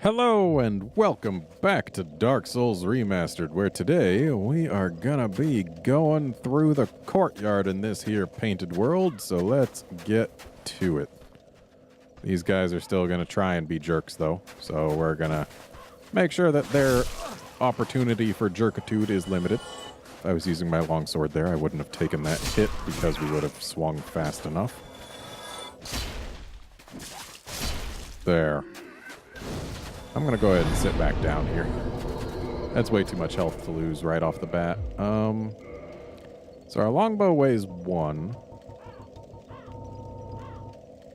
Hello and welcome back to Dark Souls Remastered, where today we are gonna be going through the courtyard in this here painted world, so let's get to it. These guys are still gonna try and be jerks though, so we're gonna make sure that their opportunity for jerkitude is limited. If I was using my longsword there, I wouldn't have taken that hit because we would have swung fast enough. There. I'm going to go ahead and sit back down here. That's way too much health to lose right off the bat. So our longbow weighs 1.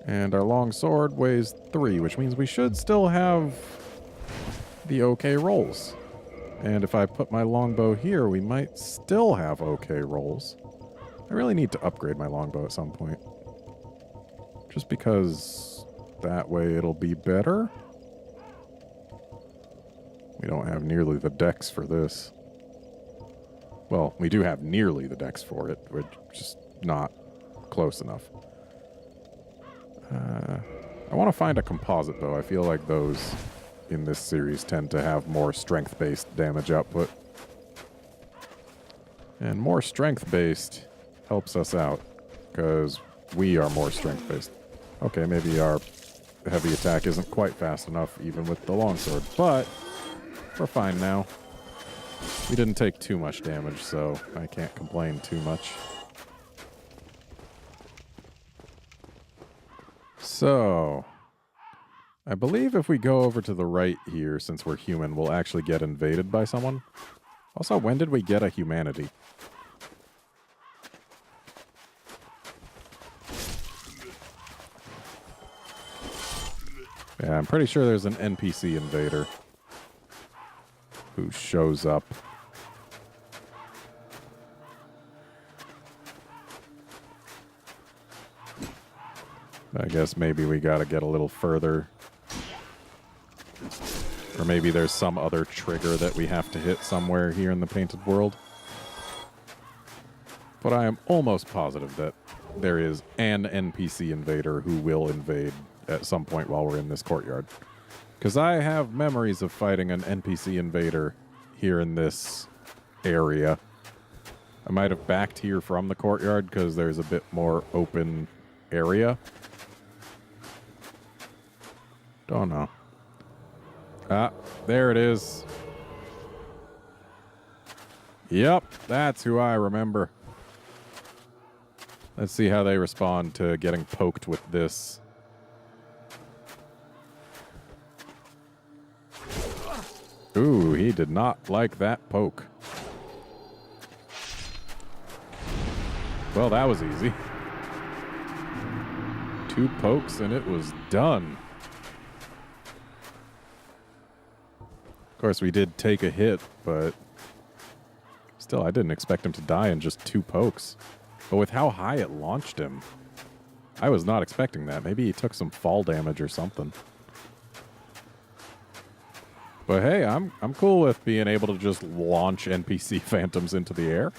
And our longsword weighs 3, which means we should still have the okay rolls. And if I put my longbow here, we might still have okay rolls. I really need to upgrade my longbow at some point. Just because that way it'll be better. We don't have nearly the dex for this. Well, we do have nearly the dex for it. We're just not close enough. I want to find a composite bow. I feel like those in this series tend to have more strength-based damage output. And more strength-based helps us out, because we are more strength-based. Okay, maybe our heavy attack isn't quite fast enough, even with the longsword, but we're fine now. We didn't take too much damage, so I can't complain too much. So, I believe if we go over to the right here, since we're human, we'll actually get invaded by someone. Also, when did we get a humanity? Yeah, I'm pretty sure there's an NPC invader who shows up. I guess maybe we gotta get a little further. Or maybe there's some other trigger that we have to hit somewhere here in the painted world. But I am almost positive that there is an NPC invader who will invade at some point while we're in this courtyard. Because I have memories of fighting an NPC invader here in this area. I might have backed here from the courtyard because there's a bit more open area. Don't know. Ah, there it is. Yep, that's who I remember. Let's see how they respond to getting poked with this. Ooh, he did not like that poke. Well, that was easy. 2 pokes and it was done. Of course, we did take a hit, but still, I didn't expect him to die in just 2 pokes. But with how high it launched him, I was not expecting that. Maybe he took some fall damage or something. But hey, I'm cool with being able to just launch NPC phantoms into the air.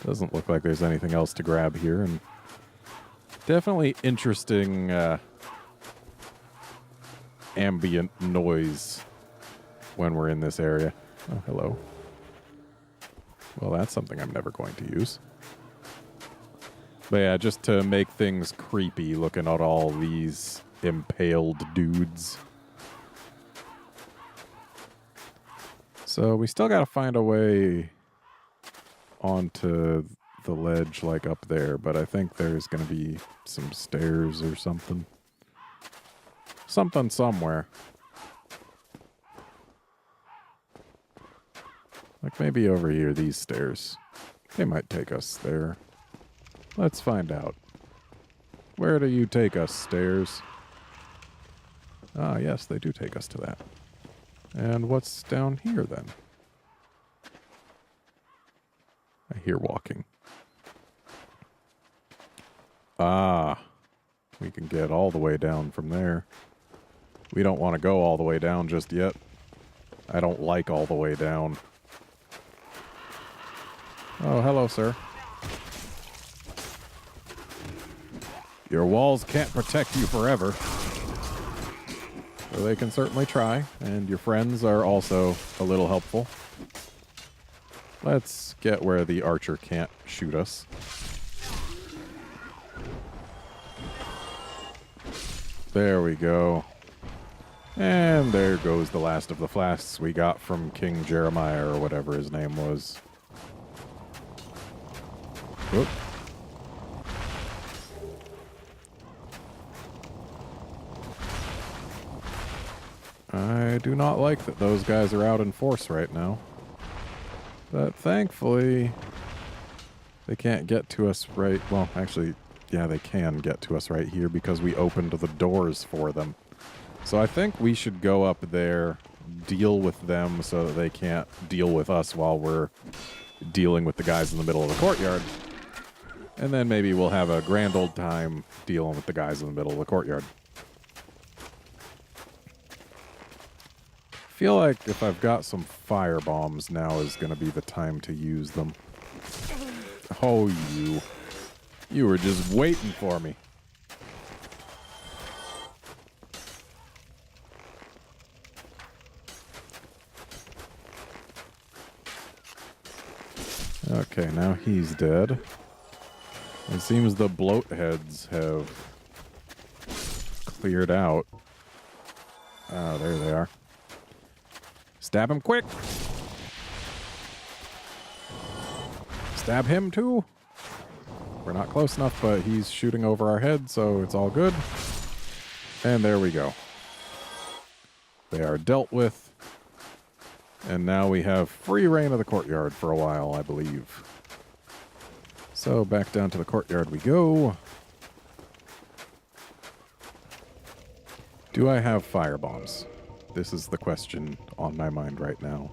Doesn't look like there's anything else to grab here, and definitely interesting ambient noise when we're in this area. Oh, hello. Well, that's something I'm never going to use. But yeah, just to make things creepy, looking at all these impaled dudes. So we still gotta find a way onto the ledge like up there, but I think there's gonna be some stairs or something. Something somewhere. Like maybe over here, these stairs. They might take us there. Let's find out. Where do you take us, stairs? Ah, yes, they do take us to that. And what's down here, then? I hear walking. Ah, we can get all the way down from there. We don't want to go all the way down just yet. I don't like all the way down. Oh, hello, sir. Your walls can't protect you forever. So they can certainly try, and your friends are also a little helpful. Let's get where the archer can't shoot us. There we go. And there goes the last of the flasks we got from King Jeremiah, or whatever his name was. Whoop. I do not like that those guys are out in force right now. But thankfully, they can't get to us right... Well, actually, yeah, they can get to us right here because we opened the doors for them. So I think we should go up there, deal with them so that they can't deal with us while we're dealing with the guys in the middle of the courtyard. And then maybe we'll have a grand old time dealing with the guys in the middle of the courtyard. I feel like if I've got some fire bombs, now is going to be the time to use them. Oh, you. You were just waiting for me. Okay, now he's dead. It seems the bloat heads have cleared out. Oh, there they are. Stab him quick! Stab him too! We're not close enough, but he's shooting over our head, so it's all good. And there we go. They are dealt with. And now we have free reign of the courtyard for a while, I believe. So back down to the courtyard we go. Do I have fire bombs? This is the question on my mind right now.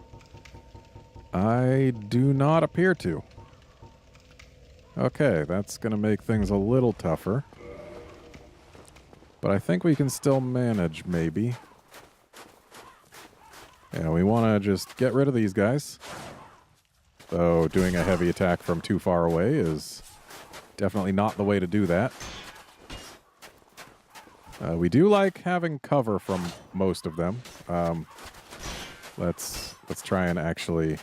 I do not appear to. Okay, that's going to make things a little tougher. But I think we can still manage, maybe. Yeah, we want to just get rid of these guys. So doing a heavy attack from too far away is definitely not the way to do that. We do like having cover from most of them. Let's try and actually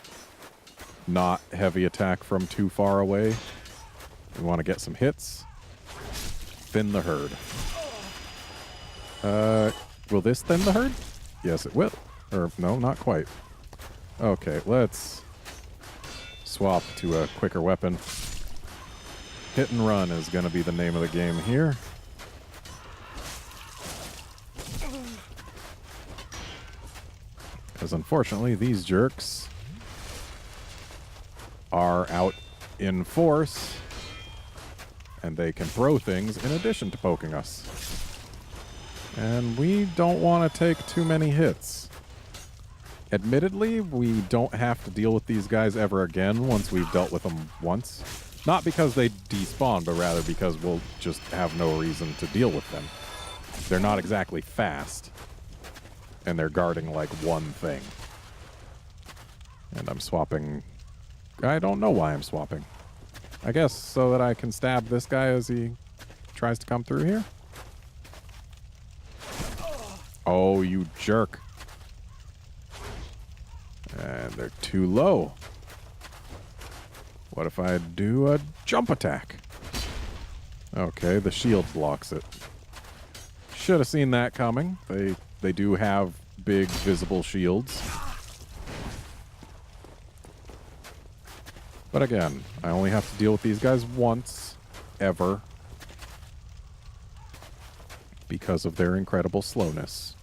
not heavy attack from too far away. We want to get some hits. Thin the herd. Will this thin the herd? Yes, it will. Or, no, not quite. Okay, let's swap to a quicker weapon. Hit and run is going to be the name of the game here. Because unfortunately, these jerks are out in force, and they can throw things in addition to poking us. And we don't want to take too many hits. Admittedly, we don't have to deal with these guys ever again once we've dealt with them once. Not because they despawn, but rather because we'll just have no reason to deal with them. They're not exactly fast. And they're guarding like one thing. And I'm swapping... I don't know why I'm swapping. I guess so that I can stab this guy as he tries to come through here. Oh, you jerk. And they're too low. What if I do a jump attack? Okay, the shield blocks it. Should have seen that coming. They do have big visible shields. But again, I only have to deal with these guys once, ever, because of their incredible slowness.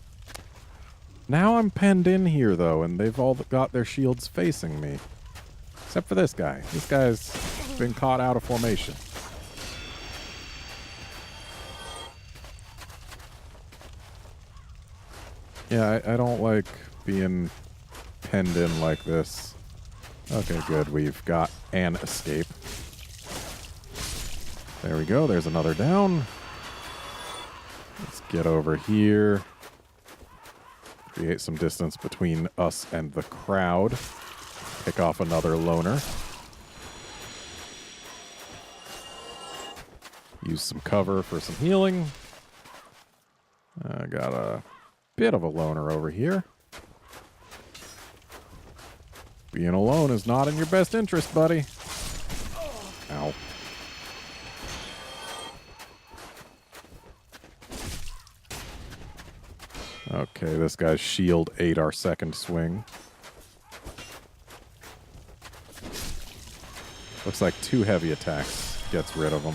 Now I'm penned in here, though, and they've all got their shields facing me. Except for this guy. This guy's been caught out of formation. Yeah, I don't like being penned in like this. Okay, good. We've got an escape. There we go. There's another down. Let's get over here. Create some distance between us and the crowd. Pick off another loner. Use some cover for some healing. I got a bit of a loner over here. Being alone is not in your best interest, buddy. Ow. Okay, this guy's shield ate our second swing. Looks like 2 heavy attacks gets rid of him.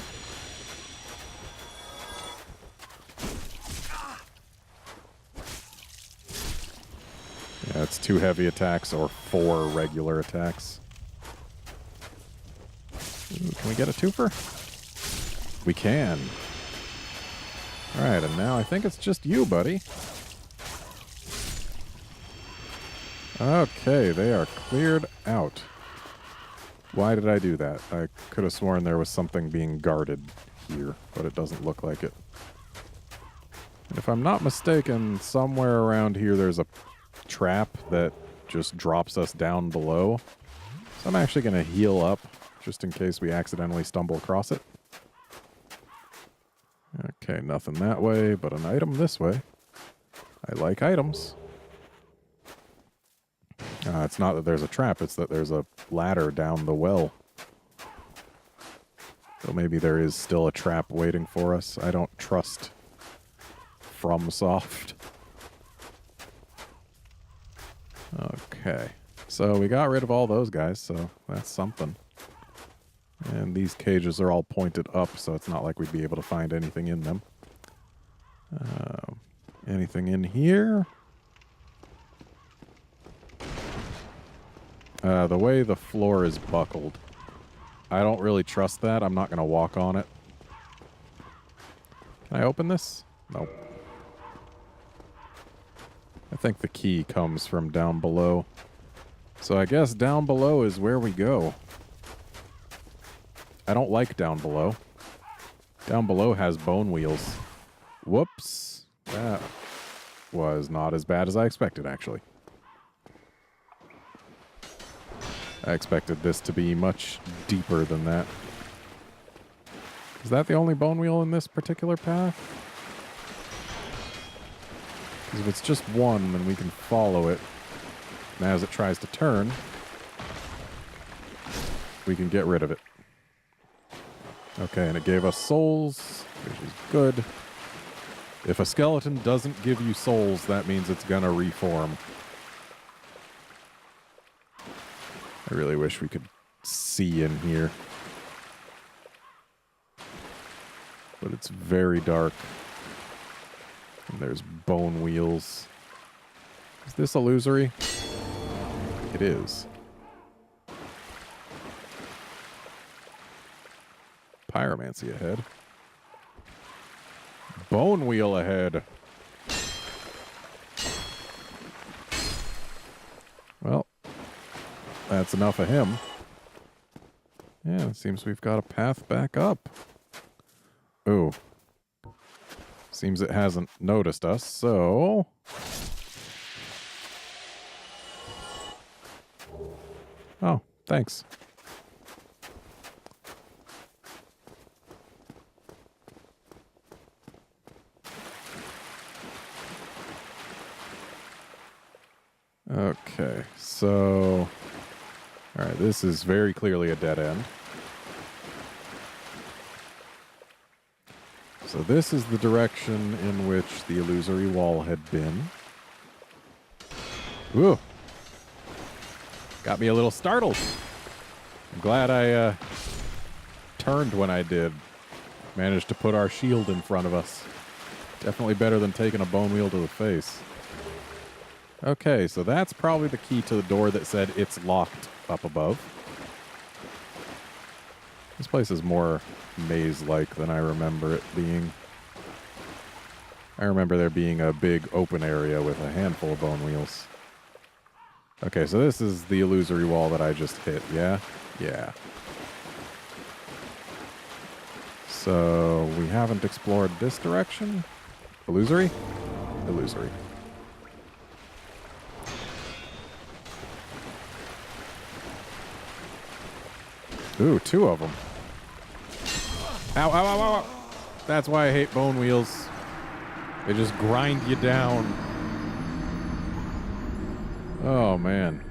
Yeah, it's 2 heavy attacks or 4 regular attacks. Ooh, can we get a twofer? We can. Alright, and now I think it's just you, buddy. Okay, they are cleared out. Why did I do that? I could have sworn there was something being guarded here, but it doesn't look like it. If I'm not mistaken, somewhere around here there's a trap that just drops us down below. So I'm actually going to heal up, just in case we accidentally stumble across it. Okay, nothing that way, but an item this way. I like items. It's not that there's a trap, it's that there's a ladder down the well. So maybe there is still a trap waiting for us. I don't trust FromSoft. Okay, so we got rid of all those guys, so that's something. And these cages are all pointed up, so it's not like we'd be able to find anything in them. Anything in here? The way the floor is buckled, I don't really trust that. I'm not going to walk on it. Can I open this? Nope. I think the key comes from down below. So I guess down below is where we go. I don't like down below. Down below has Bonewheels. Whoops. That was not as bad as I expected, actually. I expected this to be much deeper than that. Is that the only Bonewheel in this particular path? Because if it's just one, then we can follow it. And as it tries to turn, we can get rid of it. Okay, and it gave us souls, which is good. If a skeleton doesn't give you souls, that means it's gonna reform. I really wish we could see in here. But it's very dark. And there's Bonewheels. Is this illusory? It is. Pyromancy ahead. Bonewheel ahead. Well, that's enough of him. Yeah, it seems we've got a path back up. Ooh. Seems it hasn't noticed us, so... Oh, thanks. Okay, so... Alright, this is very clearly a dead end. So this is the direction in which the illusory wall had been. Ooh! Got me a little startled. I'm glad I turned when I did. Managed to put our shield in front of us. Definitely better than taking a Bonewheel to the face. Okay, so that's probably the key to the door that said it's locked up above. This place is more maze-like than I remember it being. I remember there being a big open area with a handful of Bonewheels. Okay, so this is the illusory wall that I just hit, yeah? Yeah. So, we haven't explored this direction? Illusory? Illusory. Ooh, 2 of them. Ow, ow, ow, ow, ow. That's why I hate bone wheels. They just grind you down. Oh, man.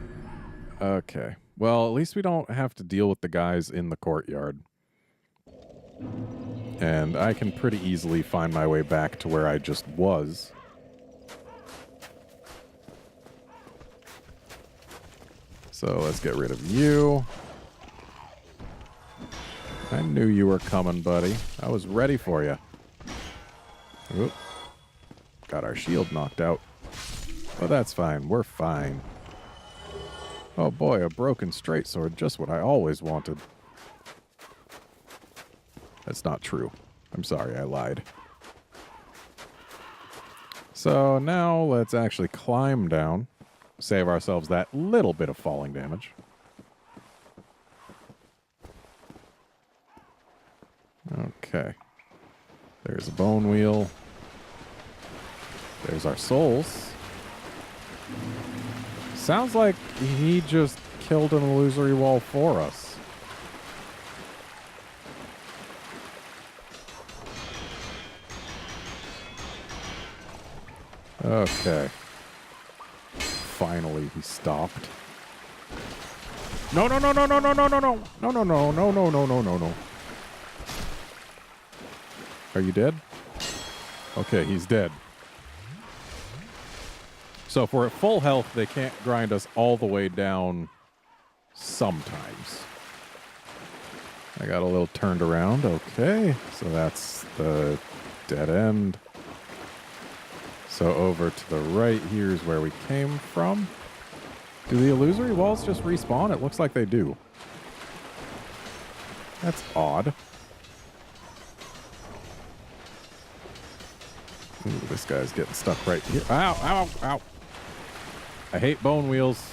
Okay. Well, at least we don't have to deal with the guys in the courtyard. And I can pretty easily find my way back to where I just was. So let's get rid of you. I knew you were coming, buddy. I was ready for you. Oop. Got our shield knocked out. But that's fine. We're fine. Oh boy, a broken straight sword. Just what I always wanted. That's not true. I'm sorry, I lied. So now let's actually climb down. Save ourselves that little bit of falling damage. Okay. There's a Bonewheel. There's our souls. Sounds like he just killed an illusory wall for us. Okay. Finally, he stopped. No, no, no, no, no, no, no, no, no. No, no, no, no, no, no, no, no, no. Are you dead? Okay, he's dead. So if we're at full health, they can't grind us all the way down sometimes. I got a little turned around. Okay, so that's the dead end. So over to the right here is where we came from. Do the illusory walls just respawn? It looks like they do. That's odd. Ooh, this guy's getting stuck right here. Ow, ow, ow. I hate bone wheels.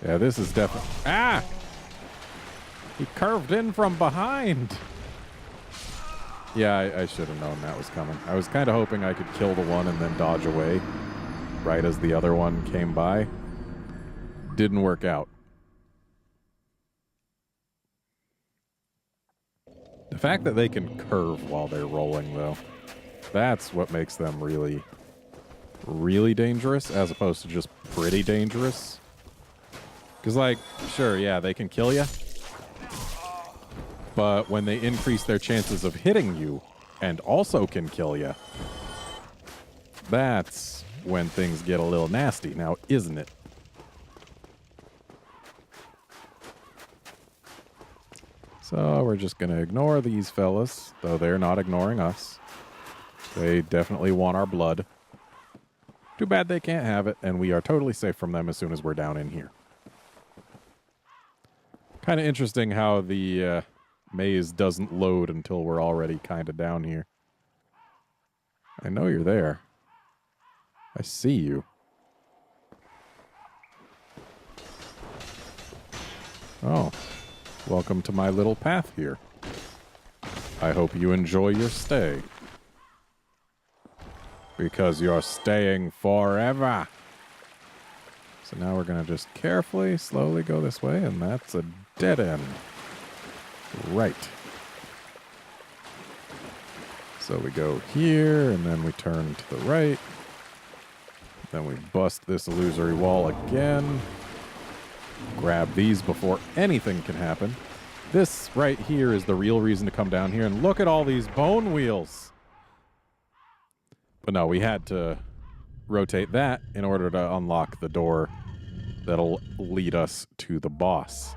Yeah, this is definitely... Ah! He curved in from behind. Yeah, I should have known that was coming. I was kind of hoping I could kill the one and then dodge away right as the other one came by. Didn't work out. The fact that they can curve while they're rolling, though, that's what makes them really, really dangerous as opposed to just pretty dangerous. Because, like, sure, yeah, they can kill you. But when they increase their chances of hitting you and also can kill you, that's when things get a little nasty. Now, isn't it? So we're just going to ignore these fellas, though they're not ignoring us. They definitely want our blood. Too bad they can't have it, and we are totally safe from them as soon as we're down in here. Kind of interesting how the maze doesn't load until we're already kind of down here. I know you're there. I see you. Oh. Welcome to my little path here. I hope you enjoy your stay. Because you're staying forever. So now we're going to just carefully, slowly go this way, and that's a dead end. Right. So we go here, and then we turn to the right. Then we bust this illusory wall again. Grab these before anything can happen. This right here is the real reason to come down here, and look at all these bone wheels. But no, we had to rotate that in order to unlock the door that'll lead us to the boss.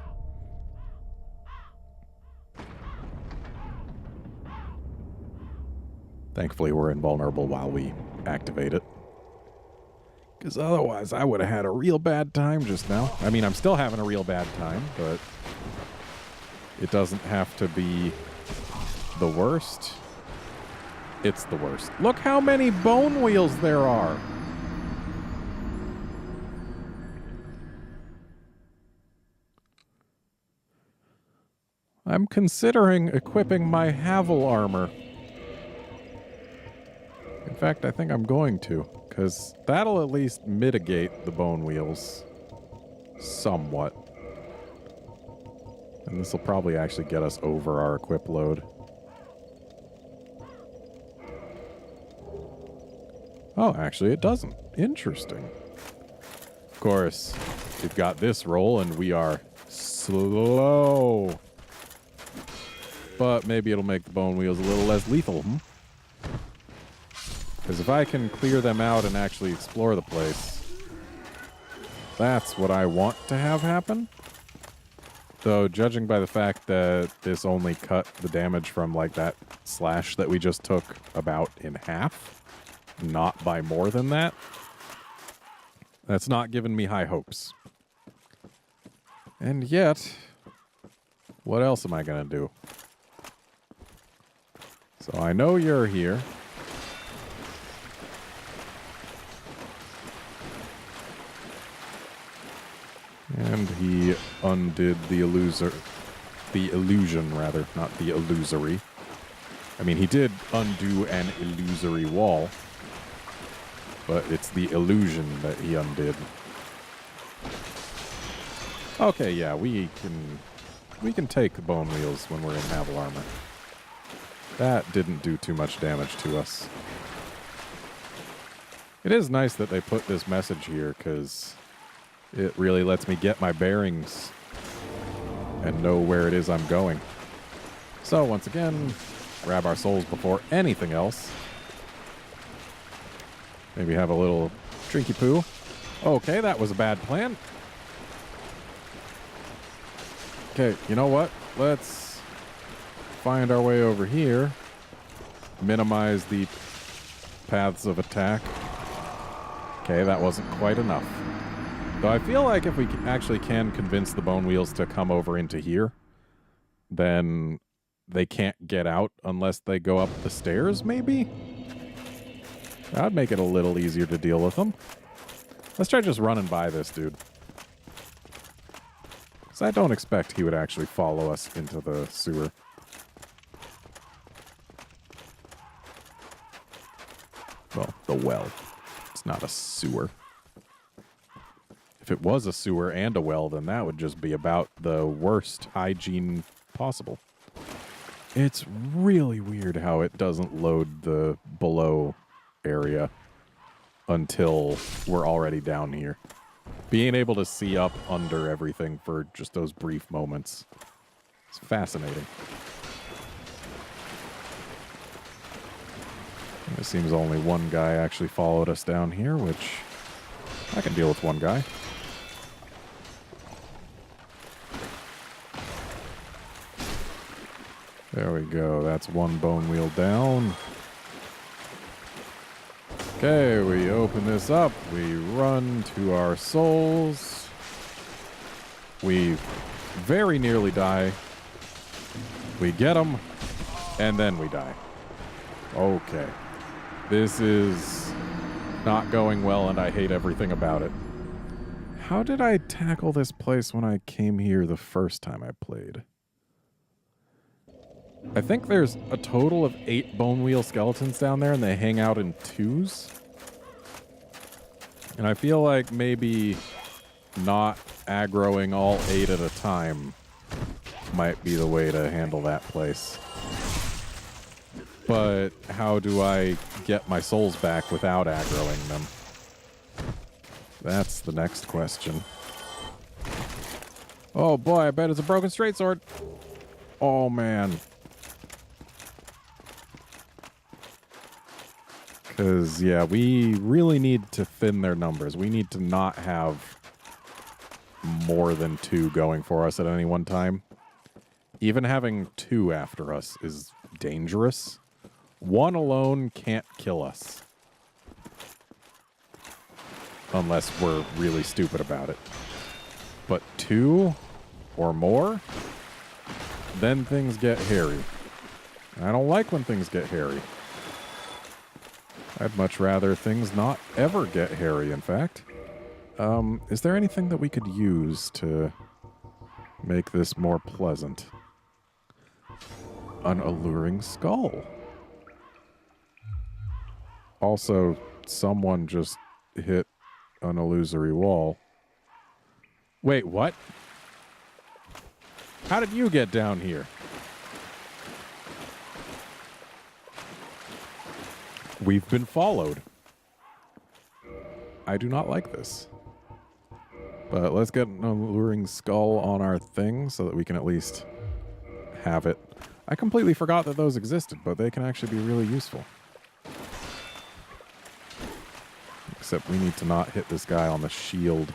Thankfully, we're invulnerable while we activate it. Because otherwise, I would have had a real bad time just now. I mean, I'm still having a real bad time, but it doesn't have to be the worst. It's the worst. Look how many bone wheels there are. I'm considering equipping my Havel armor. In fact, I think I'm going to, because that'll at least mitigate the bone wheels somewhat. And this will probably actually get us over our equip load. Oh, actually it doesn't. Interesting. Of course, we've got this roll and we are slow. But maybe it'll make the bone wheels a little less lethal, Because if I can clear them out and actually explore the place, that's what I want to have happen. Though, judging by the fact that this only cut the damage from, like, that slash that we just took about in half, not by more than that, that's not giving me high hopes. And yet, what else am I going to do? So I know you're here. And he undid the illusion, rather, not the illusory. I mean, he did undo an illusory wall, but it's the illusion that he undid. Okay, yeah, we can take the bone wheels when we're in Havel armor. That didn't do too much damage to us. It is nice that they put this message here, because it really lets me get my bearings and know where it is I'm going. So, once again, grab our souls before anything else. Maybe have a little drinky poo. Okay, that was a bad plan. Okay, you know what? Let's find our way over here. Minimize the paths of attack. Okay, that wasn't quite enough. Though I feel like if we actually can convince the bone wheels to come over into here, then they can't get out unless they go up the stairs, maybe? That'd make it a little easier to deal with them. Let's try just running by this dude. Because I don't expect he would actually follow us into the sewer. Well, the well. It's not a sewer. If it was a sewer and a well, then that would just be about the worst hygiene possible. It's really weird how it doesn't load the below area until we're already down here. Being able to see up under everything for just those brief moments. It's fascinating. It seems only one guy actually followed us down here, which I can deal with one guy. There we go. That's one bone wheel down. Okay, we open this up. We run to our souls. We very nearly die. We get them, and then we die. Okay. This is not going well, and I hate everything about it. How did I tackle this place when I came here the first time I played? I think there's a total of 8 bone wheel skeletons down there, and they hang out in twos. And I feel like maybe not aggroing all 8 at a time might be the way to handle that place. But how do I get my souls back without aggroing them? That's the next question. Oh boy, I bet it's a broken straight sword. Oh man. Because, yeah, we really need to thin their numbers. We need to not have more than 2 going for us at any one time. Even having 2 after us is dangerous. 1 alone can't kill us. Unless we're really stupid about it. But 2 or more, then things get hairy. And I don't like when things get hairy. I'd much rather things not ever get hairy, in fact. Is there anything that we could use to make this more pleasant? An alluring skull. Also, someone just hit an illusory wall. Wait, what? How did you get down here? We've been followed. I do not like this. But let's get an alluring skull on our thing so that we can at least have it. I completely forgot that those existed, but they can actually be really useful. Except we need to not hit this guy on the shield.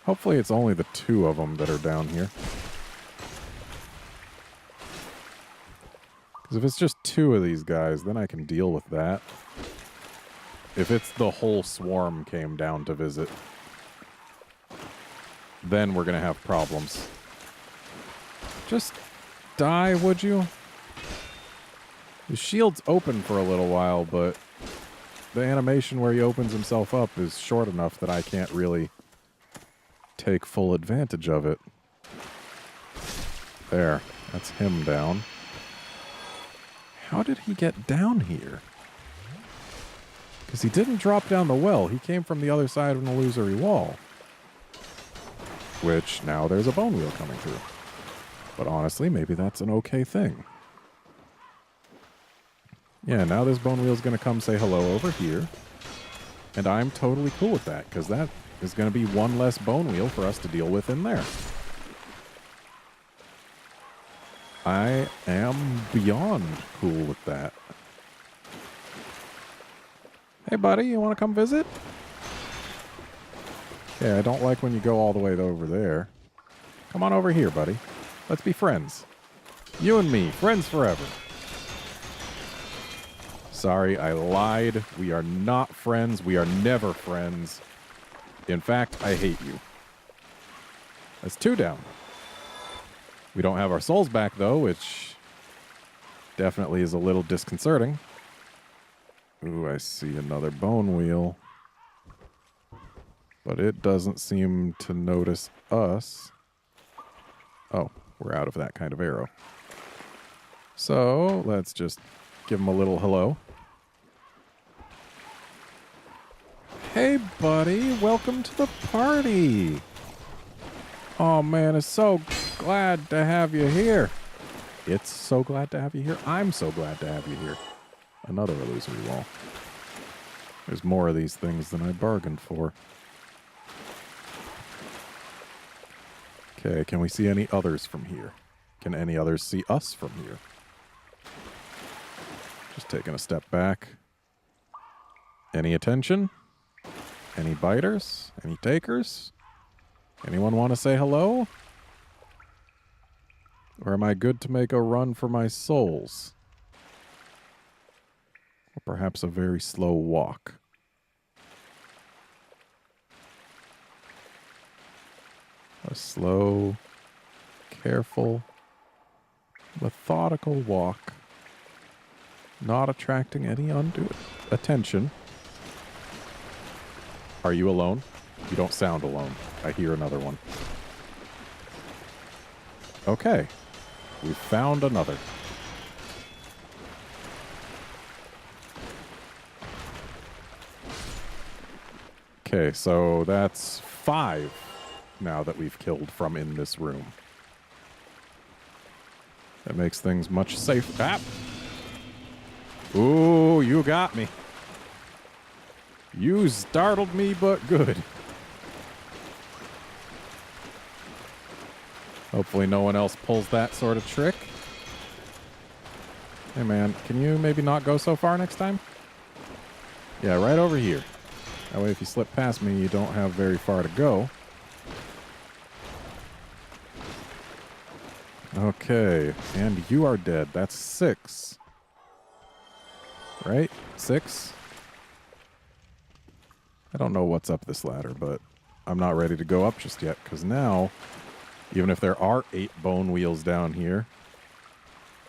Hopefully it's only the two of them that are down here. Because if it's just two of these guys, then I can deal with that. If it's the whole swarm came down to visit, then we're going to have problems. Just die, would you? The shield's open for a little while, but the animation where he opens himself up is short enough that I can't really take full advantage of it. There. That's him down. How did he get down here? Because he didn't drop down the well. He came from the other side of an illusory wall. Which, now there's a Bonewheel coming through. But honestly, maybe that's an okay thing. Yeah, now this Bonewheel's going to come say hello over here. And I'm totally cool with that, because that is going to be one less Bonewheel for us to deal with in there. I am beyond cool with that. Hey, buddy, you want to come visit? Yeah, I don't like when you go all the way over there. Come on over here, buddy. Let's be friends. You and me, friends forever. Sorry, I lied. We are not friends. We are never friends. In fact, I hate you. That's two down. We don't have our souls back, though, which definitely is a little disconcerting. Ooh, I see another Bonewheel. But it doesn't seem to notice us. Oh, we're out of that kind of arrow. So, let's just give him a little hello. Hey, buddy. Welcome to the party. Oh, man, it's so glad to have you here. It's so glad to have you here. I'm so glad to have you here. Another illusory wall. There's more of these things than I bargained for. Okay, can we see any others from here? Can any others see us from here? Just taking a step back. Any attention? Any biters? Any takers? Anyone want to say hello? Or am I good to make a run for my souls? Or perhaps a very slow walk? A slow, careful, methodical walk. Not attracting any undue attention. Are you alone? You don't sound alone. I hear another one. Okay. We found another. Okay, so that's 5 now that we've killed from in this room. That makes things much safer. Ah! Ooh, you got me. You startled me, but good. Hopefully no one else pulls that sort of trick. Hey, man, can you maybe not go so far next time? Yeah, right over here. That way if you slip past me, you don't have very far to go. Okay, and you are dead. That's 6. Right? 6? I don't know what's up this ladder, but I'm not ready to go up just yet, because now, even if there are 8 Bonewheels down here,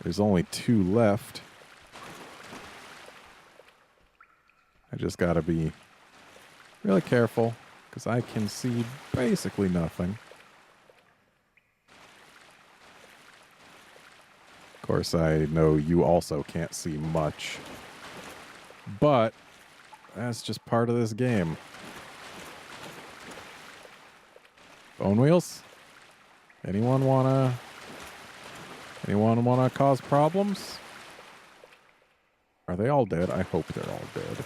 there's only 2 left. I just gotta be really careful, because I can see basically nothing. Of course, I know you also can't see much, but that's just part of this game. Bonewheels? Anyone wanna cause problems? Are they all dead? I hope they're all dead.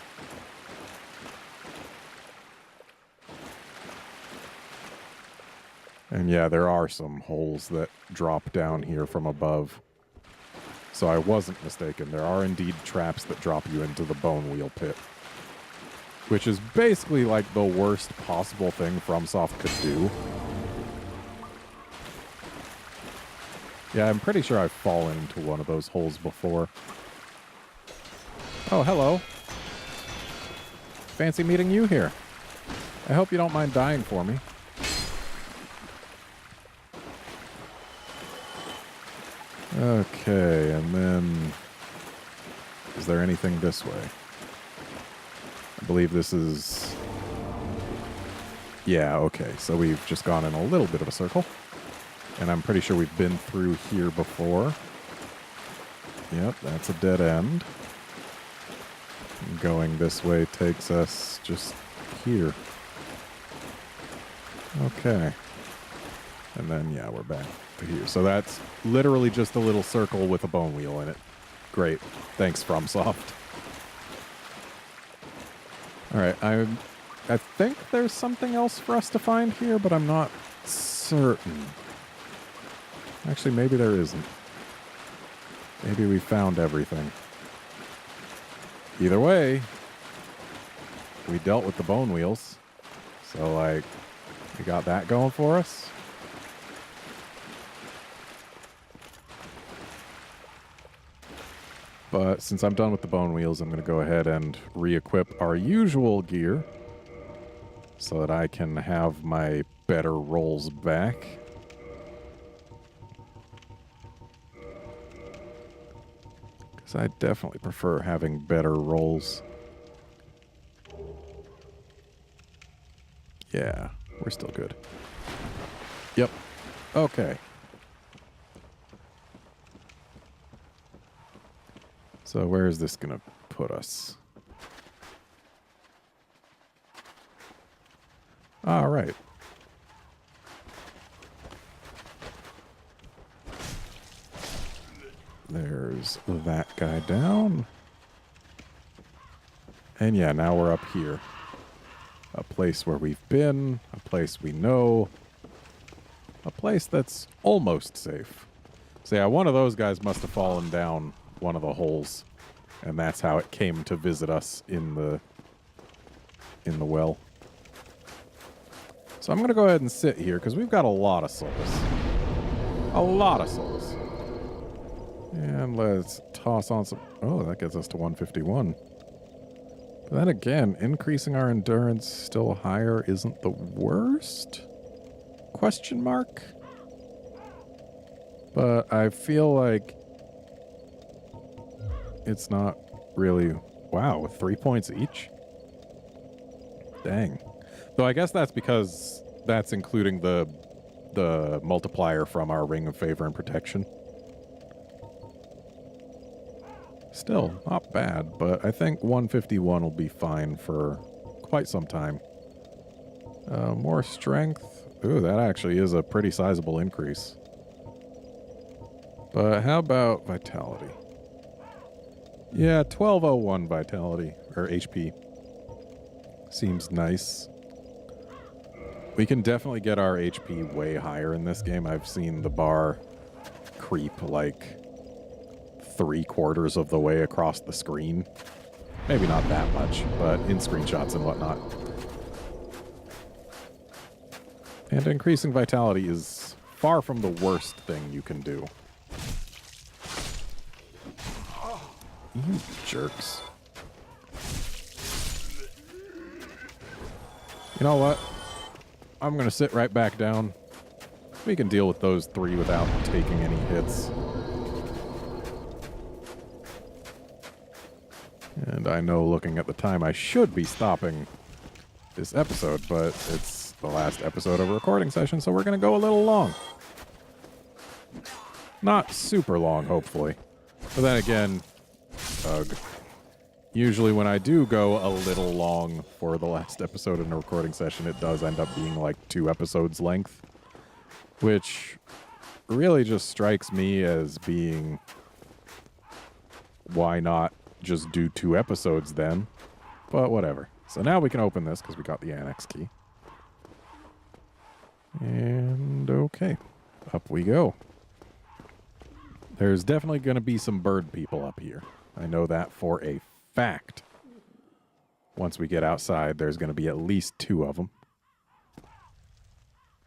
And yeah, there are some holes that drop down here from above. So I wasn't mistaken. There are indeed traps that drop you into the Bonewheel pit. Which is basically like the worst possible thing FromSoft could do. Yeah, I'm pretty sure I've fallen into one of those holes before. Oh, hello. Fancy meeting you here. I hope you don't mind dying for me. Okay, and then... Is there anything this way? I believe this is... Yeah, okay, so we've just gone in a little bit of a circle. And I'm pretty sure we've been through here before. Yep, that's a dead end. Going this way takes us just here. Okay. And then, yeah, we're back to here. So that's literally just a little circle with a Bonewheel in it. Great. Thanks, FromSoft. Alright, I think there's something else for us to find here, but I'm not certain. Actually, maybe there isn't. Maybe we found everything. Either way, we dealt with the Bonewheels. So, like, we got that going for us. But since I'm done with the Bonewheels, I'm going to go ahead and re-equip our usual gear so that I can have my better rolls back. Because I definitely prefer having better rolls. Yeah, we're still good. Yep. Okay. So where is this going to put us? All right. There's that guy down. And yeah, now we're up here. A place where we've been, a place we know, a place that's almost safe. So yeah, one of those guys must have fallen down one of the holes, and that's how it came to visit us in the well. So I'm going to go ahead and sit here, because we've got a lot of souls. A lot of souls. And let's toss on some... Oh, that gets us to 151. But then again, increasing our endurance still higher isn't the worst? Question mark? But I feel like it's not really... Wow, with 3 points each? Dang. Though I guess that's because that's including the multiplier from our Ring of Favor and Protection. Still, not bad, but I think 151 will be fine for quite some time. More strength. Ooh, that actually is a pretty sizable increase. But how about vitality? Yeah, 1201 vitality, or HP. Seems nice. We can definitely get our HP way higher in this game. I've seen the bar creep like 3/4 of the way across the screen. Maybe not that much, but in screenshots and whatnot. And increasing vitality is far from the worst thing you can do. You jerks. You know what? I'm going to sit right back down. We can deal with those three without taking any hits. And I know, looking at the time, I should be stopping this episode, but it's the last episode of a recording session, so we're going to go a little long. Not super long, hopefully. But then again, ugh. Usually when I do go a little long for the last episode in a recording session, it does end up being like 2 episodes length. Which really just strikes me as being, why not just do 2 episodes then? But whatever. So now we can open this because we got the annex key. And okay, up we go. There's definitely going to be some bird people up here. I know that for a fact. Once we get outside, there's going to be at least 2 of them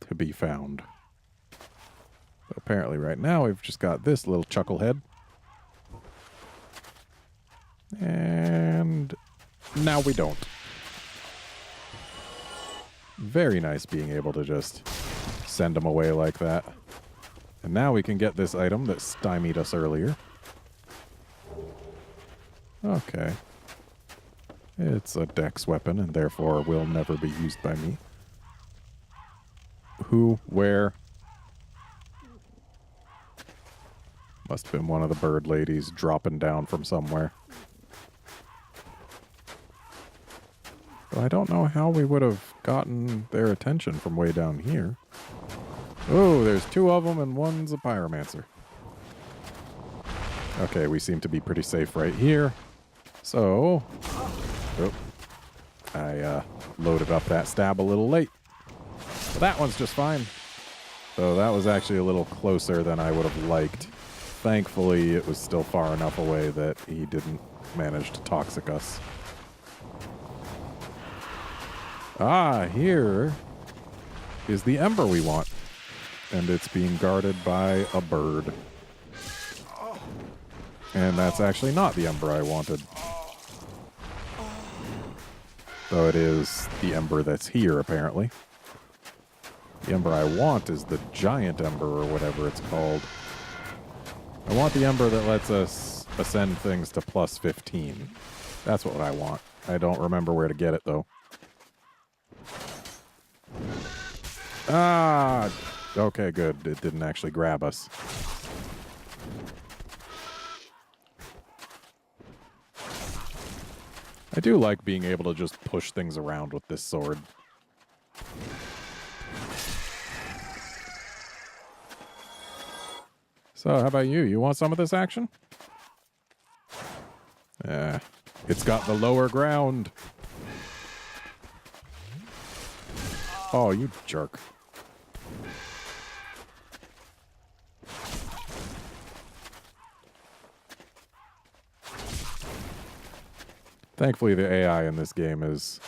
to be found. But apparently right now we've just got this little chucklehead. And now we don't. Very nice being able to just send them away like that. And now we can get this item that stymied us earlier. Okay. It's a dex weapon and therefore will never be used by me. Who? Where? Must have been one of the bird ladies dropping down from somewhere. But I don't know how we would have gotten their attention from way down here. Oh, there's 2 of them and one's a pyromancer. Okay, we seem to be pretty safe right here. So, I loaded up that stab a little late. But that one's just fine. So that was actually a little closer than I would have liked. Thankfully, it was still far enough away that he didn't manage to toxic us. Ah, here is the ember we want. And it's being guarded by a bird. And that's actually not the ember I wanted. Though it is the ember that's here, apparently. The ember I want is the giant ember, or whatever it's called. I want the ember that lets us ascend things to plus 15. That's what I want. I don't remember where to get it, though. Ah! Okay, good. It didn't actually grab us. I do like being able to just push things around with this sword. So, how about you? You want some of this action? It's got the lower ground. Oh, you jerk. Thankfully, the AI in this game is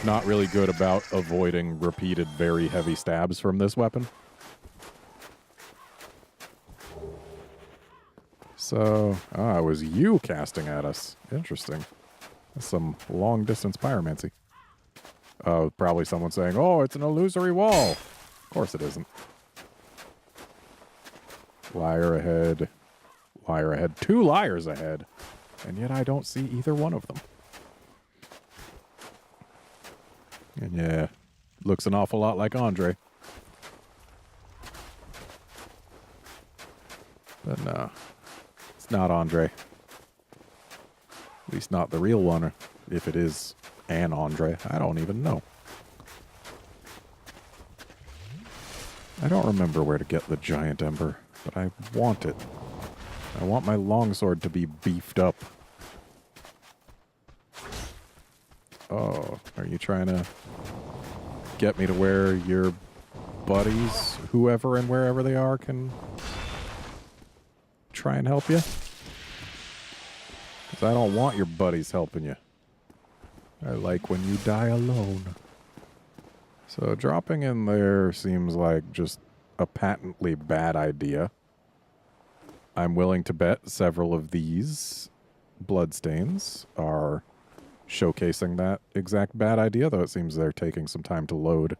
not really good about avoiding repeated, very heavy stabs from this weapon. So, it was you casting at us. Interesting. That's some long-distance pyromancy. Oh, probably someone saying, oh, it's an illusory wall. Of course it isn't. Liar ahead. Liar ahead. 2 liars ahead. And yet I don't see either one of them. And yeah, looks an awful lot like Andre. But no, it's not Andre. At least not the real one, or if it is an Andre. I don't even know. I don't remember where to get the giant ember, but I want it. I want my longsword to be beefed up. Oh, are you trying to get me to where your buddies, whoever and wherever they are, can try and help you? Because I don't want your buddies helping you. I like when you die alone. So dropping in there seems like just a patently bad idea. I'm willing to bet several of these bloodstains are showcasing that exact bad idea, though it seems they're taking some time to load.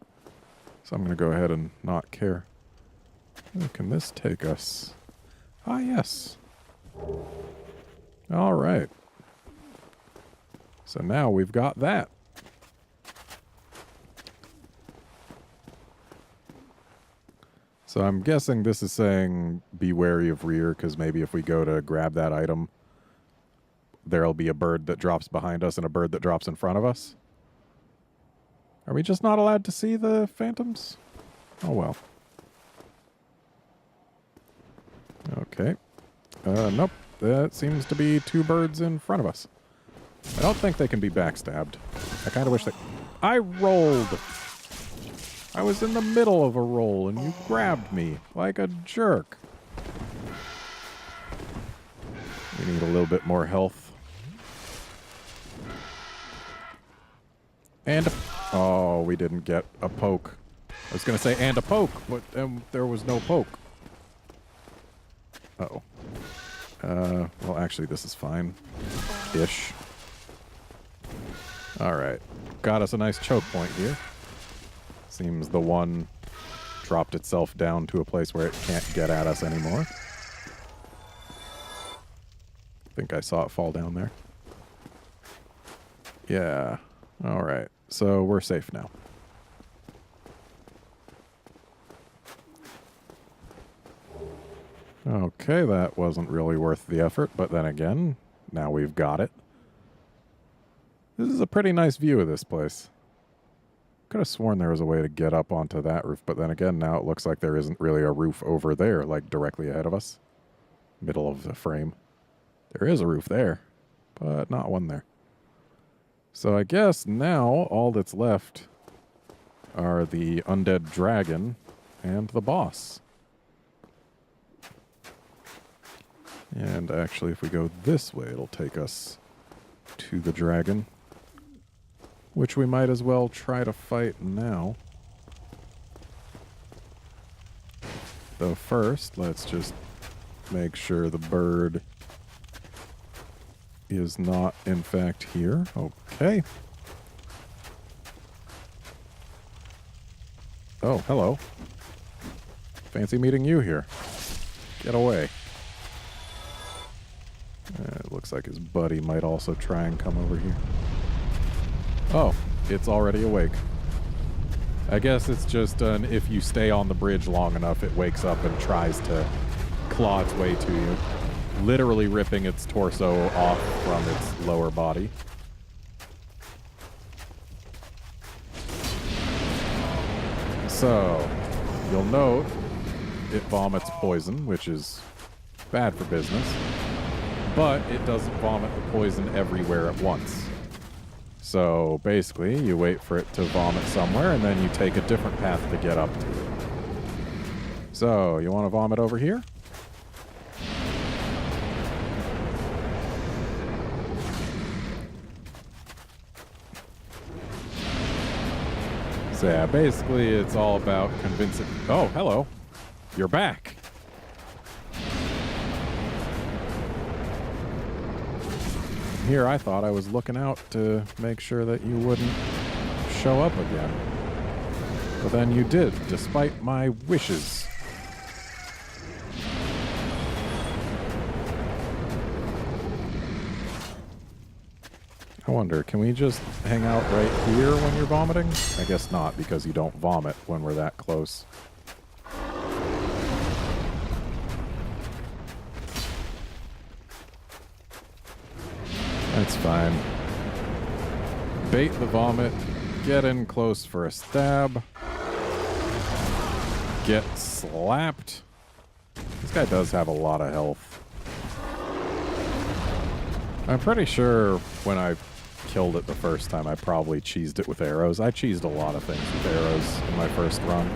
So I'm going to go ahead and not care. Where can this take us? Ah, yes. All right. So now we've got that. So I'm guessing this is saying be wary of rear, because maybe if we go to grab that item, there'll be a bird that drops behind us and a bird that drops in front of us. Are we just not allowed to see the phantoms? Oh well. Okay. Nope. That seems to be two birds in front of us. I don't think they can be backstabbed. I kind of wish they... I rolled! I was in the middle of a roll and you grabbed me like a jerk. We need a little bit more health. And... Oh, we didn't get a poke. I was going to say, and a poke, but there was no poke. Uh-oh. Well, actually, this is fine. Ish. Alright. Got us a nice choke point here. Seems the one dropped itself down to a place where it can't get at us anymore. I think I saw it fall down there. Yeah. Alright. So we're safe now. Okay, that wasn't really worth the effort, but then again, now we've got it. This is a pretty nice view of this place. Could have sworn there was a way to get up onto that roof, but then again, now it looks like there isn't really a roof over there, like directly ahead of us. Middle of the frame. There is a roof there, but not one there. So I guess now all that's left are the undead dragon and the boss. And actually, if we go this way, it'll take us to the dragon, which we might as well try to fight now. Though first, let's just make sure the bird is not, in fact, here. Okay. Oh, hello. Fancy meeting you here. Get away. It looks like his buddy might also try and come over here. Oh, it's already awake. I guess it's just if you stay on the bridge long enough, it wakes up and tries to claw its way to you, literally ripping its torso off from its lower body. So, you'll note it vomits poison, which is bad for business. But it doesn't vomit the poison everywhere at once. So basically, you wait for it to vomit somewhere, and then you take a different path to get up to it. So, you want to vomit over here? So yeah, basically it's all about convincing... Oh, hello. You're back. Here, I thought I was looking out to make sure that you wouldn't show up again. But then you did, despite my wishes. I wonder, can we just hang out right here when you're vomiting? I guess not, because you don't vomit when we're that close. That's fine. Bait the vomit, get in close for a stab, get slapped. This guy does have a lot of health. I'm pretty sure when I killed it the first time, I probably cheesed it with arrows. I cheesed a lot of things with arrows in my first run.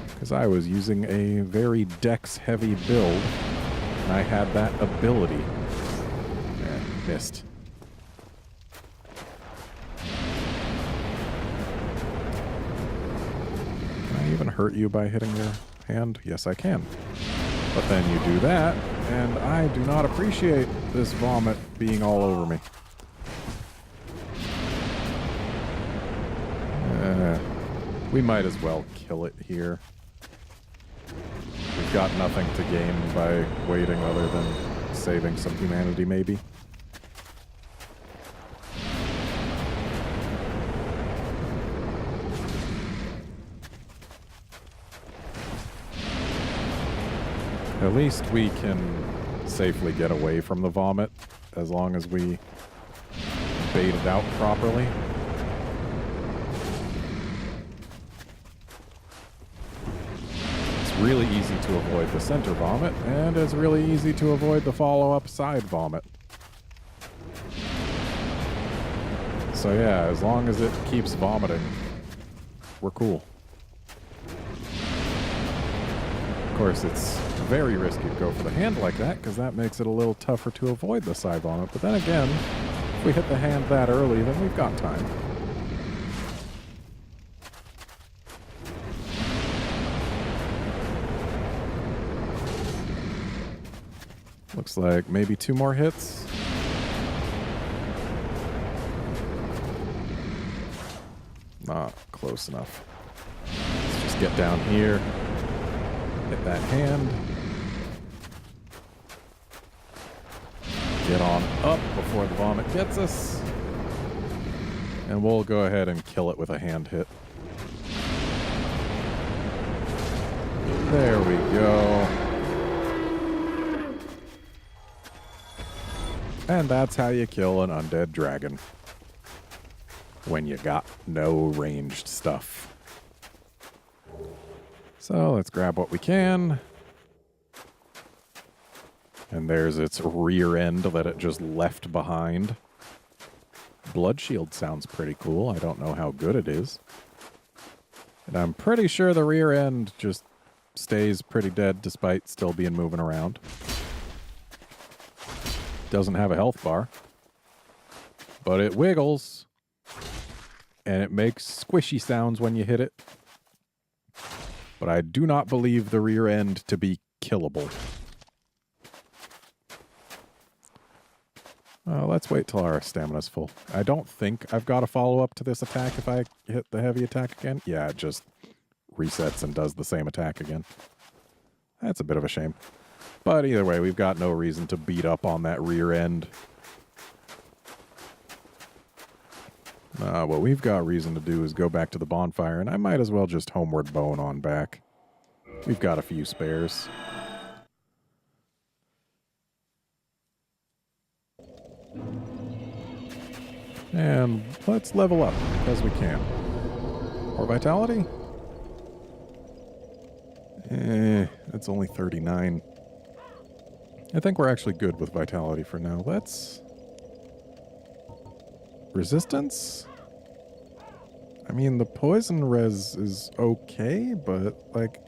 Because I was using a very dex-heavy build, and I had that ability. Missed. Can I even hurt you by hitting your hand? Yes, I can. But then you do that, and I do not appreciate this vomit being all over me. We might as well kill it here. We've got nothing to gain by waiting other than saving some humanity, maybe. At least we can safely get away from the vomit as long as we bait it out properly. It's really easy to avoid the center vomit, and it's really easy to avoid the follow-up side vomit. So yeah, as long as it keeps vomiting, we're cool. Of course, it's very risky to go for the hand like that, because that makes it a little tougher to avoid the side vomit. But then again, if we hit the hand that early, then we've got time. Looks like maybe 2 more hits. Not close enough. Let's just get down here. Hit that hand. Get on up before the vomit gets us. And we'll go ahead and kill it with a hand hit. There we go. And that's how you kill an undead dragon. When you got no ranged stuff. So let's grab what we can. And there's its rear end that it just left behind. Blood shield sounds pretty cool. I don't know how good it is. And I'm pretty sure the rear end just stays pretty dead despite still being moving around. Doesn't have a health bar. But it wiggles. And it makes squishy sounds when you hit it. But I do not believe the rear end to be killable. Let's wait till our stamina's full. I don't think I've got a follow-up to this attack if I hit the heavy attack again. Yeah, it just resets and does the same attack again. That's a bit of a shame. But either way, we've got no reason to beat up on that rear end. What we've got reason to do is go back to the bonfire, and I might as well just homeward bone on back. We've got a few spares. And let's level up as we can. More vitality? It's only 39. I think we're actually good with vitality for now. Let's... Resistance? I mean, the poison res is okay, but, like,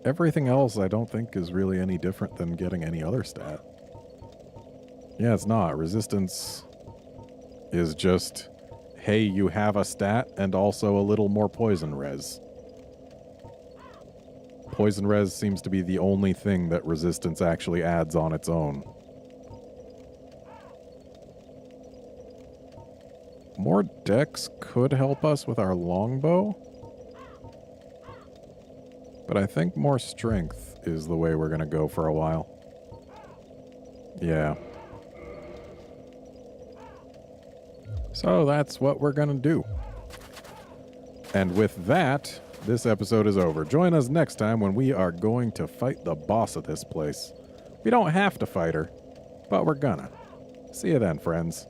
everything else I don't think is really any different than getting any other stat. Yeah, it's not. Resistance is just, hey, you have a stat and also a little more poison res. Poison res seems to be the only thing that resistance actually adds on its own. More dex could help us with our longbow. But I think more strength is the way we're going to go for a while. Yeah. So that's what we're going to do. And with that, this episode is over. Join us next time when we are going to fight the boss of this place. We don't have to fight her, but we're gonna. See you then, friends.